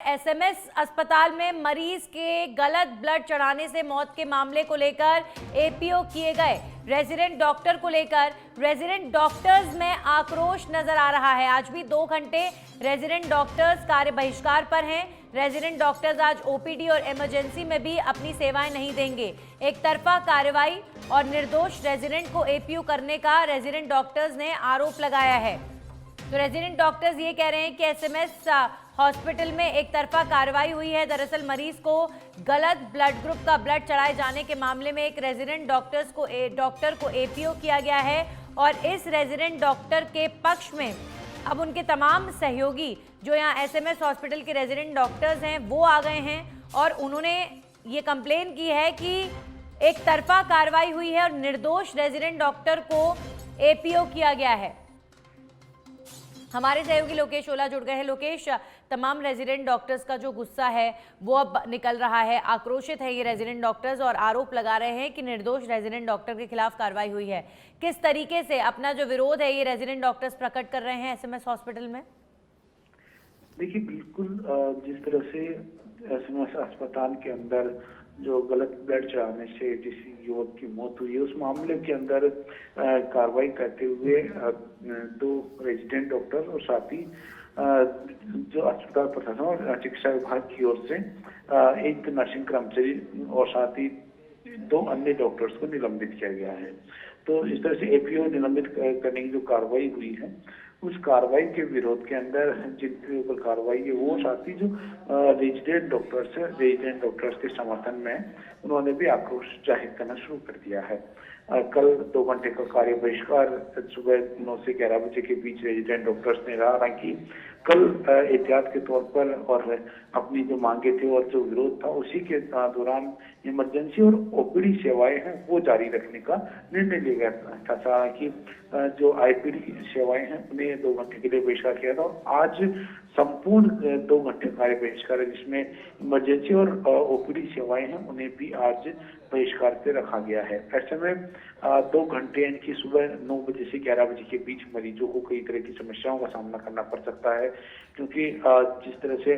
SMS अस्पताल में मरीज के गलत ब्लड चढ़ाने से मौत के मामले को लेकर एपीओ किए गए रेजिडेंट डॉक्टर को लेकर रेजिडेंट डॉक्टर्स में आक्रोश नजर आ रहा है। आज भी 2 घंटे रेजिडेंट डॉक्टर्स कार्य बहिष्कार पर हैं। रेजिडेंट डॉक्टर्स आज ओपीडी और इमरजेंसी में भी अपनी सेवाएं नहीं देंगे। एक तरफा कार्रवाई और निर्दोष रेजिडेंट को एपीओ करने का रेजिडेंट डॉक्टर्स ने आरोप लगाया है। तो रेजिडेंट डॉक्टर्स ये कह रहे हैं कि एसएमएस हॉस्पिटल में एक तरफा कार्रवाई हुई है। दरअसल मरीज को गलत ब्लड ग्रुप का ब्लड चढ़ाए जाने के मामले में एक रेजिडेंट डॉक्टर को एपीओ किया गया है और इस रेजिडेंट डॉक्टर के पक्ष में अब उनके तमाम सहयोगी जो यहाँ एसएमएस हॉस्पिटल के रेजिडेंट डॉक्टर्स हैं वो आ गए हैं और उन्होंने ये कंप्लेन की है कि एक तरफा कार्रवाई हुई है और निर्दोष रेजिडेंट डॉक्टर को एपीओ किया गया है। हमारे सहयोगी लोकेश ओला जुड़ गए हैं। लोकेश, तमाम रेजिडेंट डॉक्टर्स का जो गुस्सा है वो अब निकल रहा है, आक्रोशित है ये रेजिडेंट डॉक्टर्स और आरोप लगा रहे हैं कि निर्दोष रेजिडेंट डॉक्टर के खिलाफ कार्रवाई हुई है। किस तरीके से अपना जो विरोध है ये रेजिडेंट डॉक्टर्स प्रकट कर रहे हैं एसएमएस हॉस्पिटल में? देखिए, बिल्कुल जिस तरह से एसएमएस अस्पताल के अंदर जो गलत ब्लड चढ़ाने से जिस युवक की मौत हुई है उस मामले के अंदर कार्रवाई करते हुए 2 रेजिडेंट डॉक्टर और साथ ही जो अस्पताल प्रशासन और चिकित्सा विभाग की ओर से एक नर्सिंग कर्मचारी और साथ ही 2 अन्य डॉक्टर्स को निलंबित किया गया है। तो इस तरह से एपीओ निलंबित करने की जो कार्रवाई हुई है उस कार्रवाई के विरोध के अंदर जिनके ऊपर कार्रवाई है वो साथ ही जो रेजिडेंट डॉक्टर्स के समर्थन में उन्होंने भी आक्रोश जाहिर करना शुरू कर दिया है। कल 2 घंटे का कार्य बहिष्कार सुबह 9 से 11 बजे के बीच रेजिडेंट डॉक्टर्स ने रहा। हालांकि कल एहतियात के तौर पर और अपनी जो मांगे थे और जो विरोध था उसी के दौरान इमरजेंसी और ओपीडी सेवाएं हैं वो जारी रखने का निर्णय लिया गया था। हालांकि जो आईपीडी सेवाएं हैं उन्हें 2 घंटे के लिए बहिष्कार किया था और आज संपूर्ण 2 घंटे कार्य बहिष्कार है जिसमें इमरजेंसी और ओपीडी सेवाएं हैं उन्हें भी आज बहिष्कार पे रखा गया है। ऐसे में 2 घंटे यानी कि सुबह 9 बजे से 11 बजे के बीच मरीजों को कई तरह की समस्याओं का सामना करना पड़ सकता है, क्योंकि जिस तरह से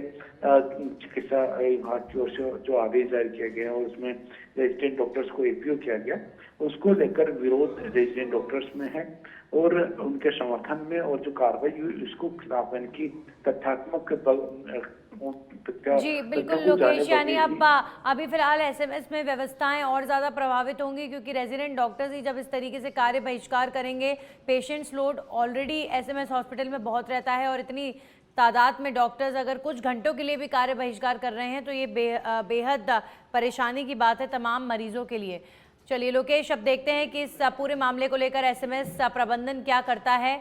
चिकित्सा विभाग की ओर से जो आदेश जारी किया गया है उसमें रेजिडेंट डॉक्टर्स को एपीओ किया गया उसको लेकर विरोध रेजिडेंट डॉक्टर्स में है और उनके समर्थन में और जो कार्रवाई हुई उसको खिलाफ यानी कि तथ्यात्मक जी बिल्कुल लोकेश, यानी अब अभी फिलहाल एसएमएस में व्यवस्थाएं और ज़्यादा प्रभावित होंगी क्योंकि रेजिडेंट डॉक्टर्स ही जब इस तरीके से कार्य बहिष्कार करेंगे, patients load already SMS hospital में बहुत रहता है और इतनी तादाद में डॉक्टर्स अगर कुछ घंटों के लिए भी कार्य बहिष्कार कर रहे हैं तो ये बेहद परेशानी की बात है तमाम मरीजों के लिए। चलिए लोकेश, अब देखते हैं कि इस पूरे मामले को लेकर एसएमएस प्रबंधन क्या करता है।